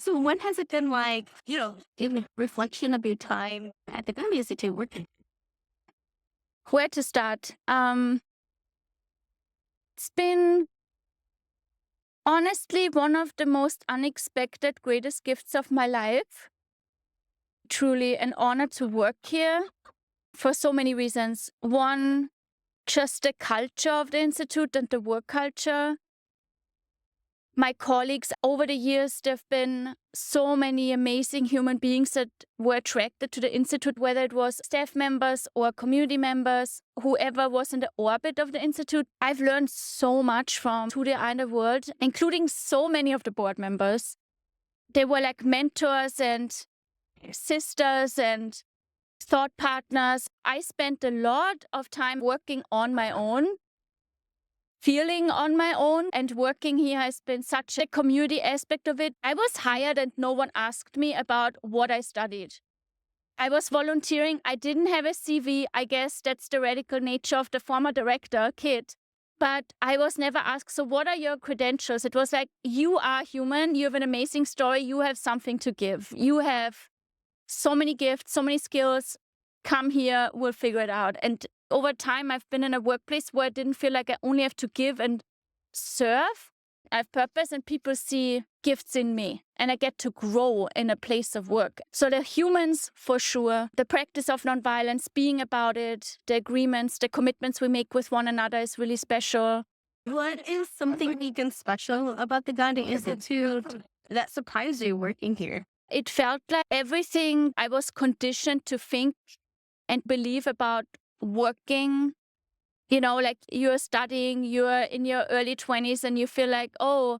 So what has it been like, in reflection of your time at the Gandhi Institute working? Where to start? It's been honestly one of the most unexpected, greatest gifts of my life. Truly an honor to work here for so many reasons. One, just the culture of the Institute and the work culture. My colleagues over the years, there have been so many amazing human beings that were attracted to the Institute, whether it was staff members or community members, whoever was in the orbit of the Institute. I've learned so much from who they are in the world, including so many of the board members. They were like mentors and sisters and thought partners. I spent a lot of time working on my own, feeling on my own, and working here has been such a community aspect of it. I was hired and no one asked me about what I studied. I was volunteering. I didn't have a CV. I guess that's the radical nature of the former director, Kit. But I was never asked, so what are your credentials? It was like, you are human. You have an amazing story. You have something to give. You have so many gifts, so many skills. Come here, we'll figure it out. And over time, I've been in a workplace where I didn't feel like I only have to give and serve. I have purpose and people see gifts in me and I get to grow in a place of work. So the humans, for sure, the practice of nonviolence, being about it, the agreements, the commitments we make with one another is really special. What is something unique and special about the Gandhi Institute that surprised you working here? It felt like everything I was conditioned to think and believe about working, like you're studying, you're in your early 20s and you feel like, oh,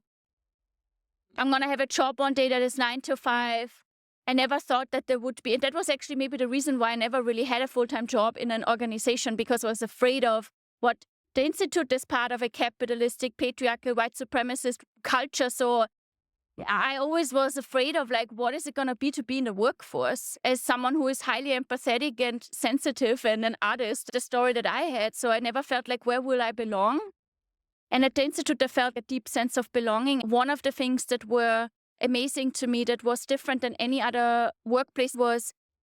I'm going to have a job one day that is 9 to 5. I never thought that there would be. And that was actually maybe the reason why I never really had a full-time job in an organization, because I was afraid of what the Institute is part of a capitalistic, patriarchal, white supremacist culture. So I always was afraid of what is it going to be in the workforce as someone who is highly empathetic and sensitive and an artist, the story that I had. So I never felt like, where will I belong? And at the Institute, I felt a deep sense of belonging. One of the things that were amazing to me that was different than any other workplace was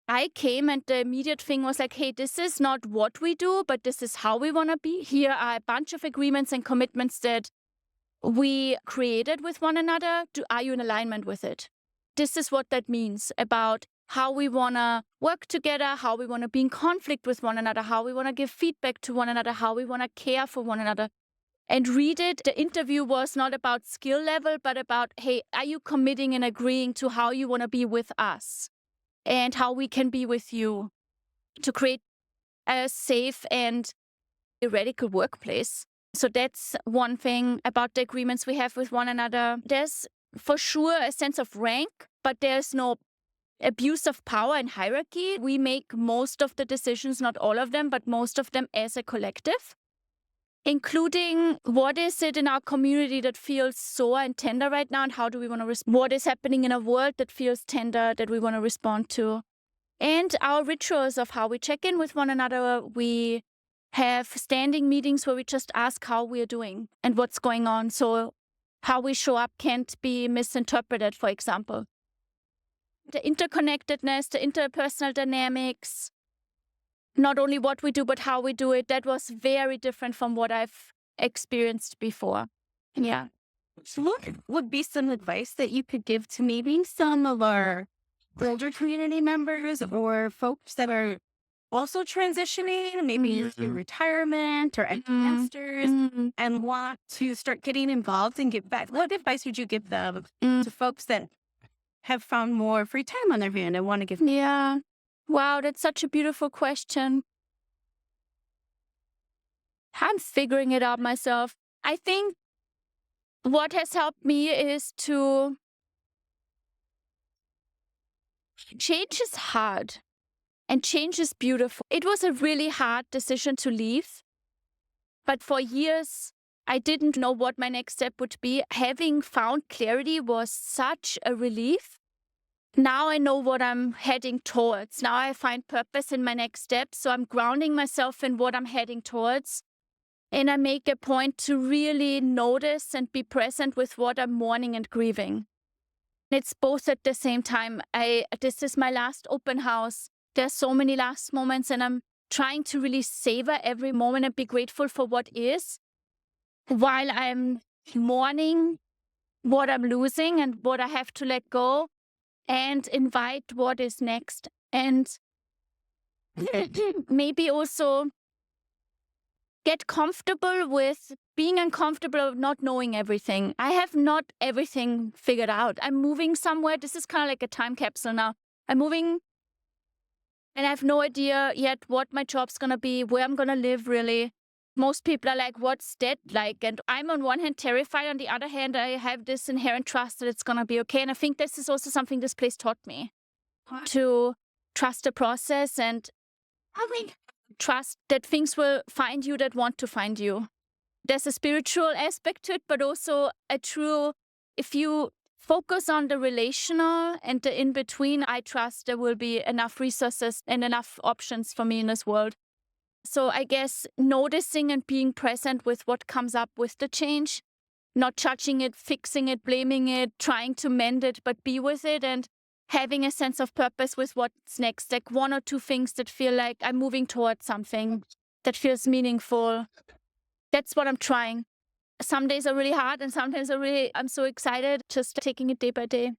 I came and the immediate thing was like, hey, this is not what we do, but this is how we want to be. Here are a bunch of agreements and commitments that we created with one another. Are you in alignment with it? This is what that means about how we want to work together, how we want to be in conflict with one another, how we want to give feedback to one another, how we want to care for one another. And read it. The interview was not about skill level, but about, hey, are you committing and agreeing to how you want to be with us and how we can be with you to create a safe and radical workplace? So that's one thing about the agreements we have with one another. There's for sure a sense of rank, but there's no abuse of power and hierarchy. We make most of the decisions, not all of them, but most of them as a collective, including what is it in our community that feels sore and tender right now, and how do we want to respond? What is happening in a world that feels tender that we want to respond to? And our rituals of how we check in with one another. We have standing meetings where we just ask how we are doing and what's going on. So how we show up can't be misinterpreted, for example. The interconnectedness, the interpersonal dynamics, not only what we do, but how we do it, that was very different from what I've experienced before. Yeah. So what would be some advice that you could give to maybe some of our older community members or folks that are also transitioning, maybe into retirement or empty nesters, and want to start getting involved and give back? What advice would you give them to folks that have found more free time on their hand and want to give? Yeah. Wow, that's such a beautiful question. I'm figuring it out myself. I think what has helped me is to change is hard. And change is beautiful. It was a really hard decision to leave. But for years, I didn't know what my next step would be. Having found clarity was such a relief. Now I know what I'm heading towards. Now I find purpose in my next step. So I'm grounding myself in what I'm heading towards. And I make a point to really notice and be present with what I'm mourning and grieving. It's both at the same time. This is my last open house. There's so many last moments, and I'm trying to really savor every moment and be grateful for what is, while I'm mourning what I'm losing and what I have to let go, and invite what is next. And maybe also get comfortable with being uncomfortable of not knowing everything. I have not everything figured out. I'm moving somewhere. This is kind of like a time capsule now. I'm moving and I have no idea yet what my job's going to be, where I'm going to live really. Most people are like, what's that like? And I'm on one hand terrified. On the other hand, I have this inherent trust that it's going to be okay. And I think this is also something this place taught me, to trust the process and trust that things will find you that want to find you. There's a spiritual aspect to it, but also a true, if you focus on the relational and the in-between, I trust there will be enough resources and enough options for me in this world. So I guess noticing and being present with what comes up with the change, not judging it, fixing it, blaming it, trying to mend it, but be with it and having a sense of purpose with what's next, like one or two things that feel like I'm moving towards something that feels meaningful. That's what I'm trying. Some days are really hard and sometimes I'm so excited, just taking it day by day.